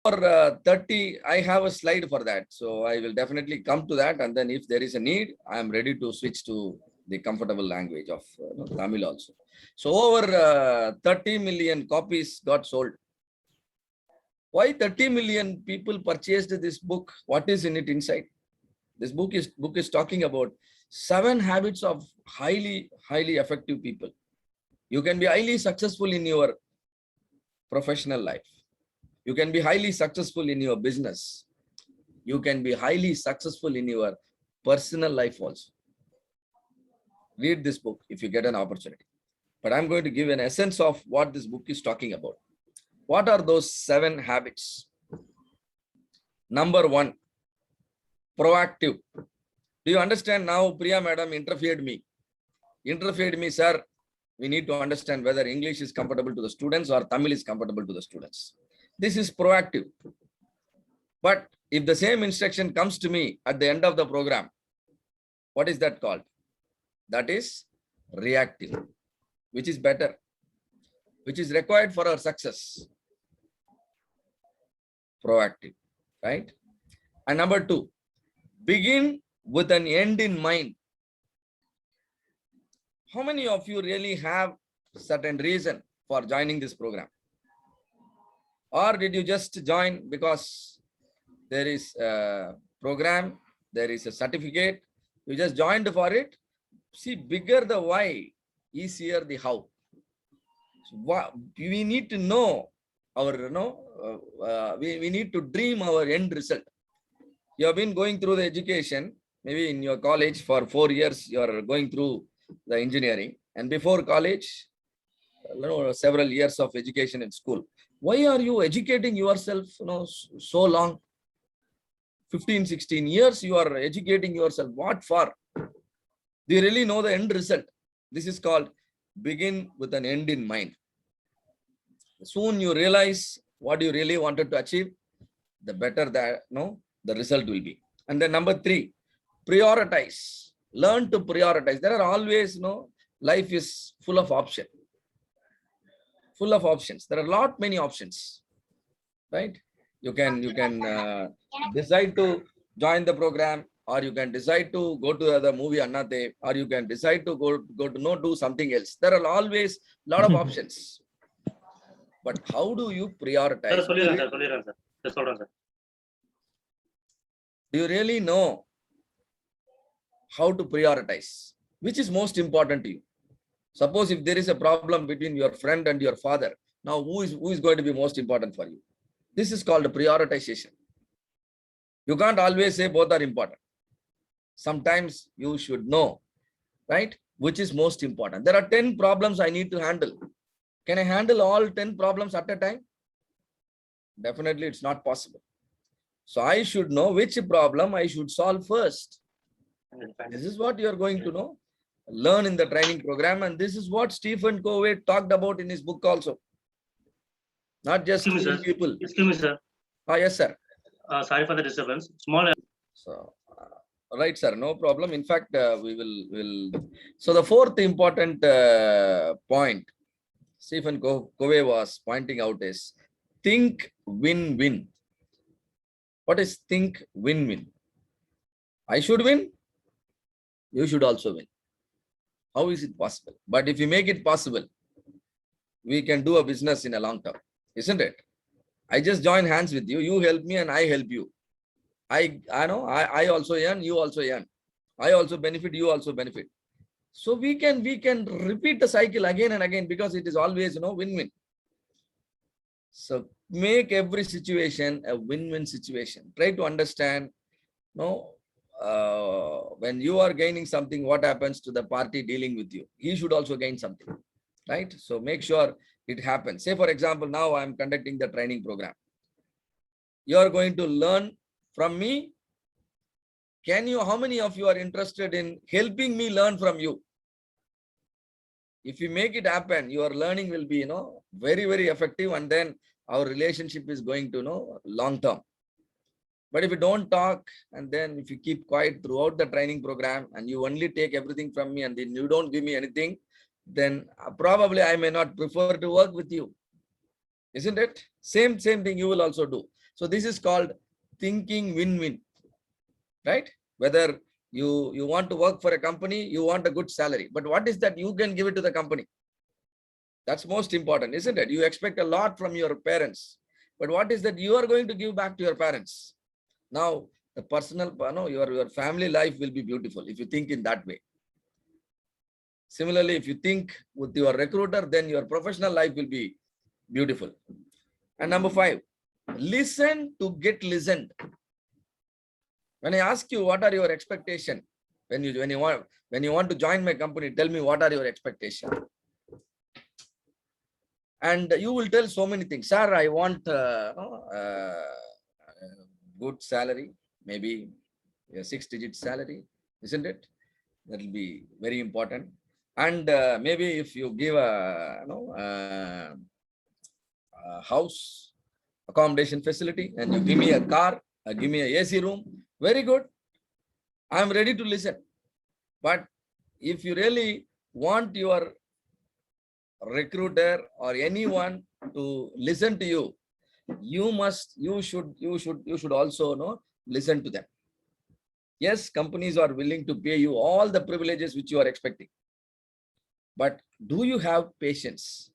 For 30, I have a slide for that. So I will definitely come to that. And then if there is a need, I am ready to switch to the comfortable language of Tamil also. So over 30 million copies got sold. Why 30 million people purchased this book? What is in it inside? This book is talking about 7 habits of highly effective people. You can be highly successful in your professional life. You can be highly successful in your business. You can be highly successful in your personal life also. Read this book if you get an opportunity. But I'm going to give an essence of what this book is talking about. What are those 7 habits? Number 1, proactive. Do you understand now? Priya madam interfered me, sir. We need to understand whether English is comfortable to the students or Tamil is comfortable to the students. This is proactive. But if the same instruction comes to me at the end of the program, what is that called? That is reactive. Which is better? Which is required for our success? Proactive, right? And number 2, begin with an end in mind. How many of you really have certain reason for joining this program? Or did you just join because there is a program, there is a certificate, you just joined for it? See, bigger the why, easier the how. So we need to know our, we need to dream our end result. You have been going through the education, maybe in your college for 4 years, you are going through the engineering, and before college, several years of education in school. Why are you educating yourself, so long? 15, 16 years you are educating yourself. What for? Do you really know the end result? This is called begin with an end in mind. Soon you realize what you really wanted to achieve, the better that the result will be. And then number 3, prioritize. Learn to prioritize. There are always, life is full of options. Full of options. There are many options, right? You can decide to join the program, or you can decide to go to the movie Annate, or you can decide to go to do something else. There are always a lot of options. But how do you prioritize? Do you really know how to prioritize? Which is most important to you? Suppose if there is a problem between your friend and your father, now who is going to be most important for you? This is called prioritization. You can't always say both are important. Sometimes you should know, right, which is most important. There are 10 problems I need to handle. Can I handle all 10 problems at a time? Definitely it's not possible. So I should know which problem I should solve first. This is what you are going to learn in the training program, and this is what Stephen Covey talked about in his book also. Not just people. Excuse me, sir. Yes, sir. Sorry for the disturbance. Small. So, right, sir. No problem. In fact, we will. So the 4th important point Stephen Covey was pointing out is think win-win. What is think win-win? I should win. You should also win. How is it possible? But if you make it possible, we can do a business in a long term, isn't it? I just join hands with you. You help me and I help you. I also earn, you also earn. I also benefit, you also benefit. So we can repeat the cycle again and again, because it is always win-win. So make every situation a win-win situation. Try to understand, when you are gaining something, what happens to the party dealing with you? He should also gain something, right? So make sure it happens. Say, for example, now I am conducting the training program. You are going to learn from me. How many of you are interested in helping me learn from you? If you make it happen, your learning will be, very, very effective, and then our relationship is going to, long term. But if you don't talk, and then if you keep quiet throughout the training program, and you only take everything from me, and then you don't give me anything, then probably I may not prefer to work with you. Isn't it? Same thing you will also do. So this is called thinking win-win, right? Whether you want to work for a company, you want a good salary, but what is that you can give it to the company? That's most important, isn't it? You expect a lot from your parents, but what is that you are going to give back to your parents? Now, the personal, your family life will be beautiful if you think in that way. Similarly, if you think with your recruiter, then your professional life will be beautiful. And number 5, listen to get listened. When I ask you, what are your expectations? When you want to join my company, tell me what are your expectations? And you will tell so many things. Sir, I want good salary, maybe a 6-digit salary, isn't it? That will be very important. And maybe if you give a house accommodation facility and you give me a car, give me a AC room, very good. I'm ready to listen. But if you really want your recruiter or anyone to listen to you, you should also listen to them. Yes, companies are willing to pay you all the privileges which you are expecting. But do you have patience?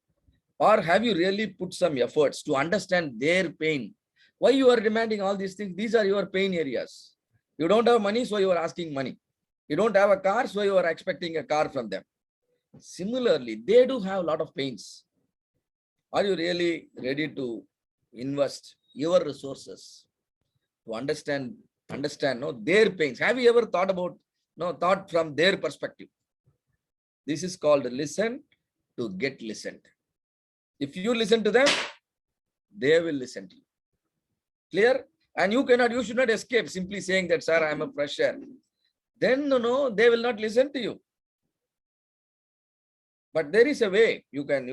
Or have you really put some efforts to understand their pain? Why you are demanding all these things? These are your pain areas. You don't have money, so you are asking money. You don't have a car, so you are expecting a car from them. Similarly, they do have a lot of pains. Are you really ready to invest your resources to understand their pains? Have you ever thought from their perspective? This is called listen to get listened. If you listen to them, they will listen to you. Clear? And you should not escape simply saying that, sir, I am a fresher. Then they will not listen to you. But there is a way you can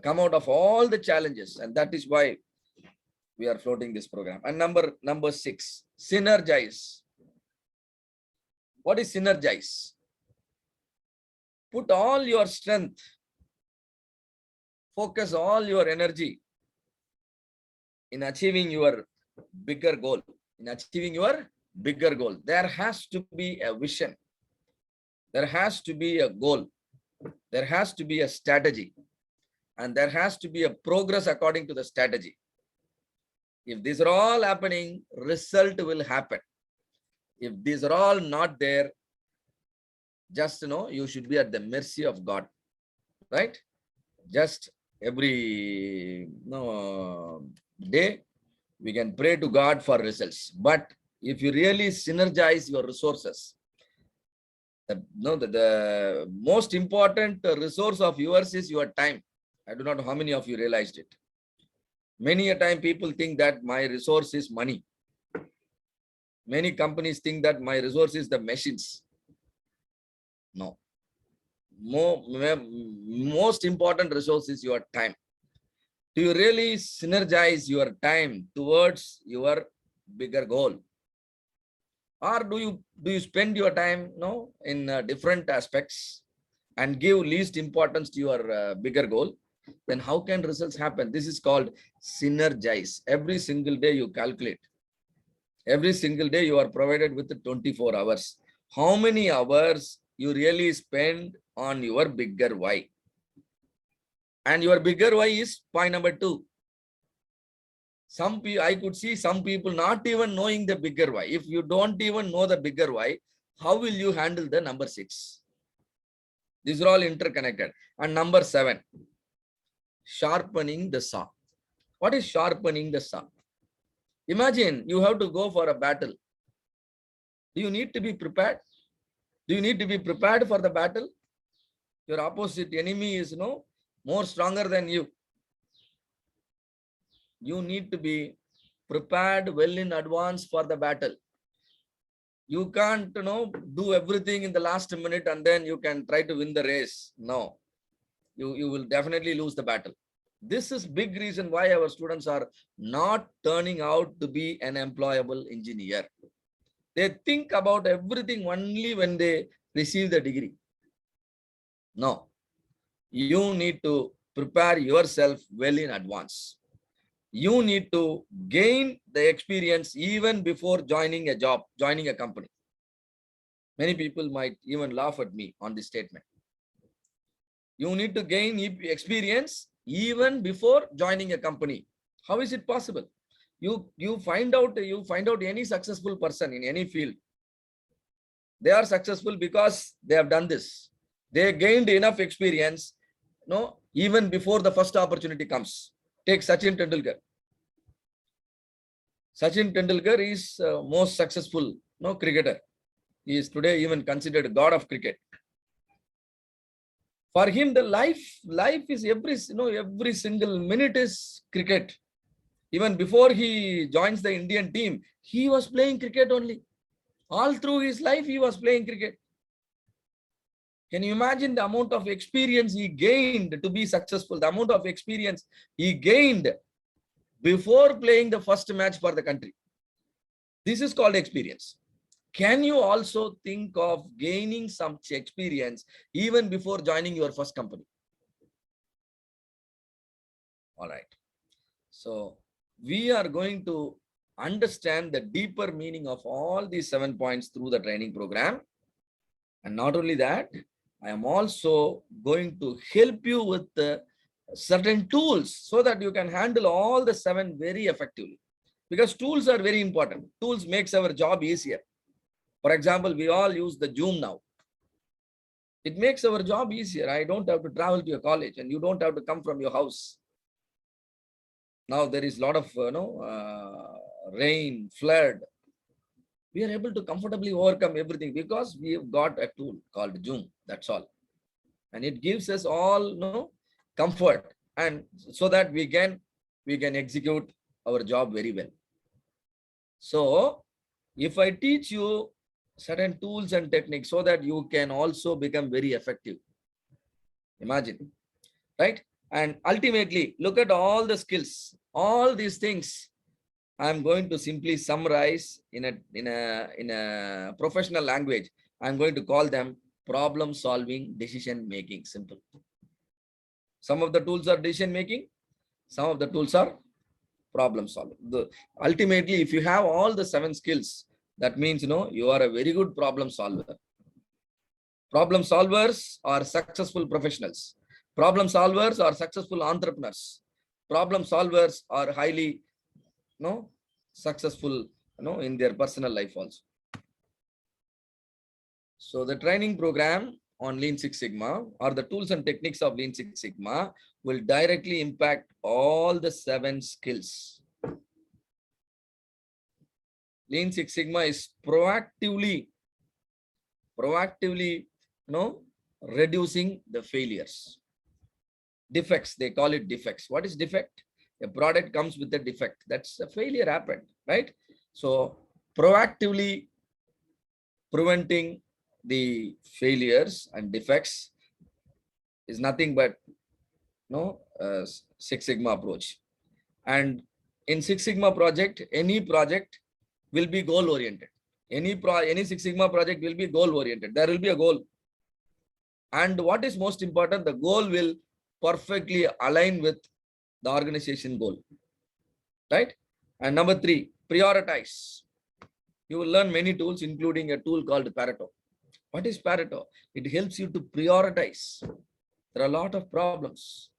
come out of all the challenges, and that is why we are floating this program. And number 6, synergize. What is synergize? Put all your strength, focus all your energy in achieving your bigger goal. There has to be a vision. There has to be a goal. There has to be a strategy. And there has to be a progress according to the strategy. If these are all happening, result will happen. If these are all not there, just you should be at the mercy of God, right? Just every day we can pray to God for results. But if you really synergize your resources, the most important resource of yours is your time. I do not know how many of you realized it. Many a time people think that my resource is money. Many companies think that my resource is the machines. No. Most important resource is your time. Do you really synergize your time towards your bigger goal? Or do you spend your time in different aspects and give least importance to your bigger goal? Then how can results happen? This is called synergize. Every single day you calculate. Every single day you are provided with 24 hours. How many hours you really spend on your bigger why? And your bigger why is point number 2. I could see some people not even knowing the bigger why. If you don't even know the bigger why, how will you handle the number 6? These are all interconnected. And number 7, sharpening the saw. What is sharpening the saw? Imagine you have to go for a battle. Do you need to be prepared? Do you need to be prepared for the battle? Your opposite enemy is more stronger than you. You need to be prepared well in advance for the battle. You can't do everything in the last minute and then you can try to win the race. No, you will definitely lose the battle. This is big reason why our students are not turning out to be an employable engineer. They think about everything only when they receive the degree. No, you need to prepare yourself well in advance. you need to gain the experience even before joining a job, joining a company. Many people might even laugh at me on this statement. You need to gain experience even before joining a company. How is it possible? You find out any successful person in any field. They are successful because they have done this. They gained enough experience, even before the first opportunity comes. Take Sachin Tendulkar. Sachin Tendulkar is most successful cricketer. He is today even considered a god of cricket. For him, the life is every single minute is cricket. Even before he joins the Indian team, he was playing cricket only. All through his life, he was playing cricket. Can you imagine the amount of experience he gained to be successful? The amount of experience he gained before playing the first match for the country. This is called experience. Can you also think of gaining some experience even before joining your first company? All right. So we are going to understand the deeper meaning of all these 7 points through the training program. And not only that, I am also going to help you with certain tools so that you can handle all the 7 very effectively. Because tools are very important. Tools makes our job easier. For example, we all use the Zoom now. It makes our job easier. I don't have to travel to your college and you don't have to come from your house. Now there is a lot of rain, flood. We are able to comfortably overcome everything because we have got a tool called Zoom. That's all. And it gives us all comfort, and so that we can execute our job very well. So if I teach you certain tools and techniques so that you can also become very effective, imagine, right? And ultimately, look at all the skills, all these things. I'm going to simply summarize in a professional language. I'm going to call them problem solving, decision making. Simple. Some of the tools are decision making. Some of the tools are problem solving. Ultimately, if you have all the 7 skills, that means you are a very good problem solver. Problem solvers are successful professionals. Problem solvers are successful entrepreneurs. Problem solvers are highly successful in their personal life also. So the training program on Lean Six Sigma or the tools and techniques of Lean Six Sigma will directly impact all the 7 skills. Lean Six Sigma is proactively reducing the failures. Defects, they call it defects. What is defect? A product comes with a defect. That's a failure happened, right? So proactively preventing the failures and defects is nothing but Six Sigma approach. And in Six Sigma project, any project will be goal oriented. Any Six Sigma project will be goal oriented. There will be a goal. And what is most important, the goal will perfectly align with the organization goal, right? And number 3, prioritize. You will learn many tools, including a tool called Pareto. What is Pareto? It helps you to prioritize. There are a lot of problems.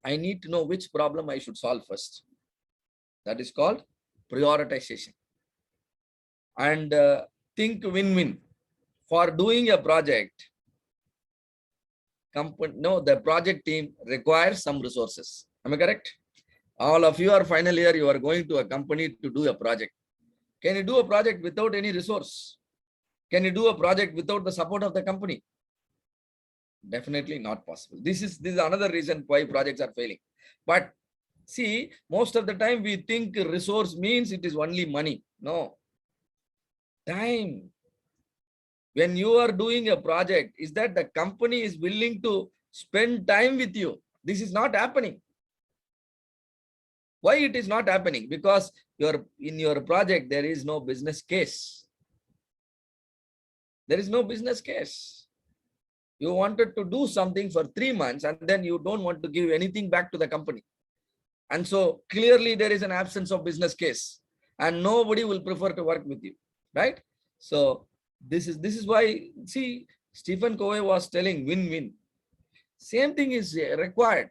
I need to know which problem I should solve first. That is called prioritization. And think win-win. For doing a project, the project team requires some resources. Am I correct? All of you are final year, you are going to a company to do a project. Can you do a project without any resource? Can you do a project without the support of the company? Definitely not possible. This is another reason why projects are failing. But see, most of the time we think resource means it is only money. No. Time. When you are doing a project, is that the company is willing to spend time with you? This is not happening. Why it is not happening? Because in your project, there is no business case. There is no business case. You wanted to do something for 3 months and then you don't want to give anything back to the company. And so clearly there is an absence of business case and nobody will prefer to work with you, right? So this is why, see, Stephen Covey was telling win-win. Same thing is required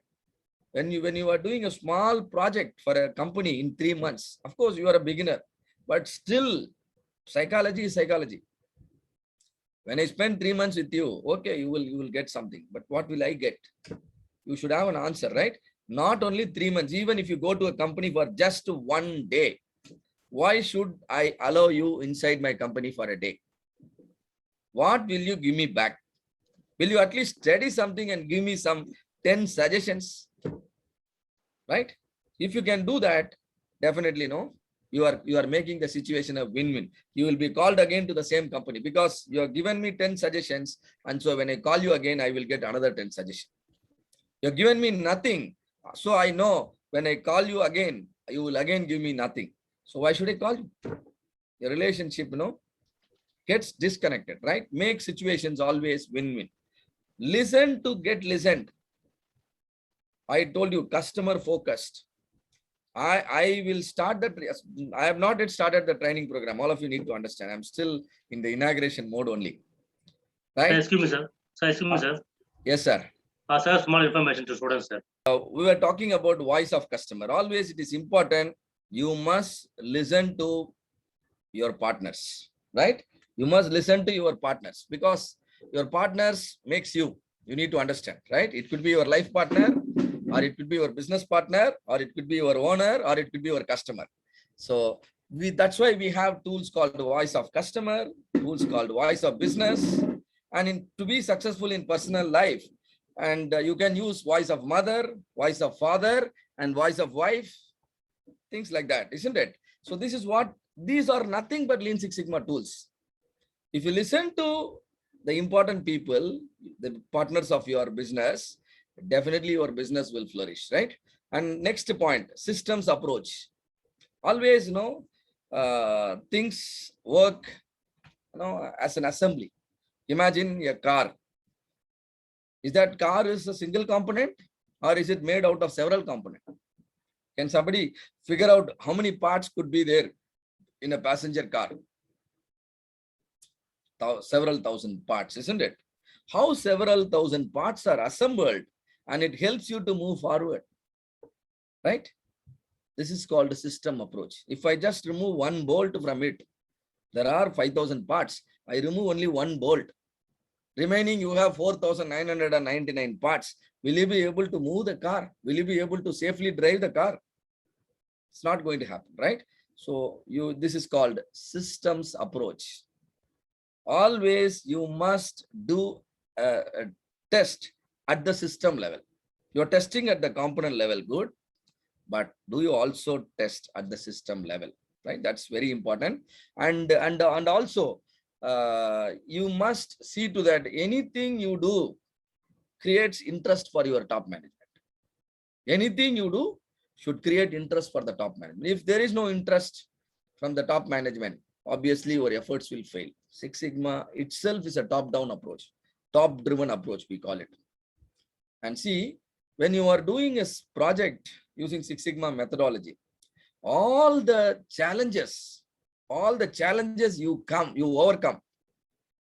when you are doing a small project for a company in 3 months. Of course, you are a beginner, but still psychology is psychology. When I spend 3 months with you, okay, you will get something, but what will I get? You should have an answer, right? Not only 3 months, even if you go to a company for just 1 day, why should I allow you inside my company for a day? What will you give me back? Will you at least study something and give me some 10 suggestions? Right? If you can do that, definitely no. You are making the situation a win-win. You will be called again to the same company because you have given me 10 suggestions. And so when I call you again, I will get another 10 suggestions. You have given me nothing. So I know when I call you again, you will again give me nothing. So why should I call you? Your relationship, gets disconnected, right? Make situations always win-win. Listen to get listened. I told you, customer focused. I will start that. I have not yet started the training program. All of you need to understand. I'm still in the inauguration mode only. Right? Excuse me, sir. Sir, excuse me, sir. Yes, sir. Sir, small information to students, sir. We were talking about voice of customer. Always it is important. You must listen to your partners, right? You must listen to your partners because your partners makes you. You need to understand, right? It could be your life partner, or it could be your business partner, or it could be your owner, or it could be your customer. So that's why we have tools called voice of customer, tools called voice of business, and to be successful in personal life. And you can use voice of mother, voice of father, and voice of wife, things like that, isn't it? So this is what, these are nothing but Lean Six Sigma tools. If you listen to the important people, the partners of your business, definitely your business will flourish, right? And next point, systems approach. Always, things work, as an assembly. Imagine a car. Is that car is a single component or is it made out of several components? Can somebody figure out how many parts could be there in a passenger car? Several thousand parts, isn't it? How several thousand parts are assembled and it helps you to move forward, right? This is called a system approach. If I just remove one bolt from it, there are 5,000 parts. I remove only one bolt. Remaining, you have 4,999 parts. Will you be able to move the car? Will you be able to safely drive the car? It's not going to happen, right? So this is called systems approach. Always you must do a test at the system level. You're testing at the component level, good, but do you also test at the system level, right? That's very important. And also you must see to that anything you do creates interest for your top management. Anything you do should create interest for the top management. If there is no interest from the top management, obviously your efforts will fail. Six Sigma itself is a top-down approach, top-driven approach, we call it. And see, when you are doing a project using Six Sigma methodology, all the challenges you overcome,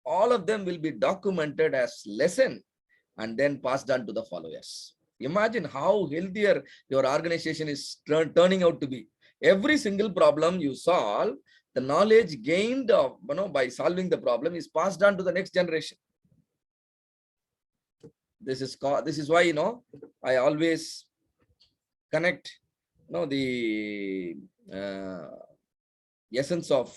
all of them will be documented as lesson and then passed on to the followers. Imagine how healthier your organization is turning out to be. Every single problem you solve, the knowledge gained by solving the problem is passed on to the next generation. This is why I always connect the essence of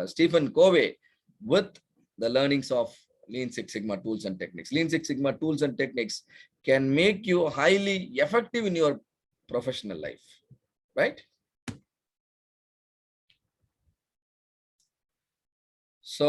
Stephen Covey with the learnings of Lean Six Sigma tools and techniques. Lean Six Sigma tools and techniques can make you highly effective in your professional life, right? So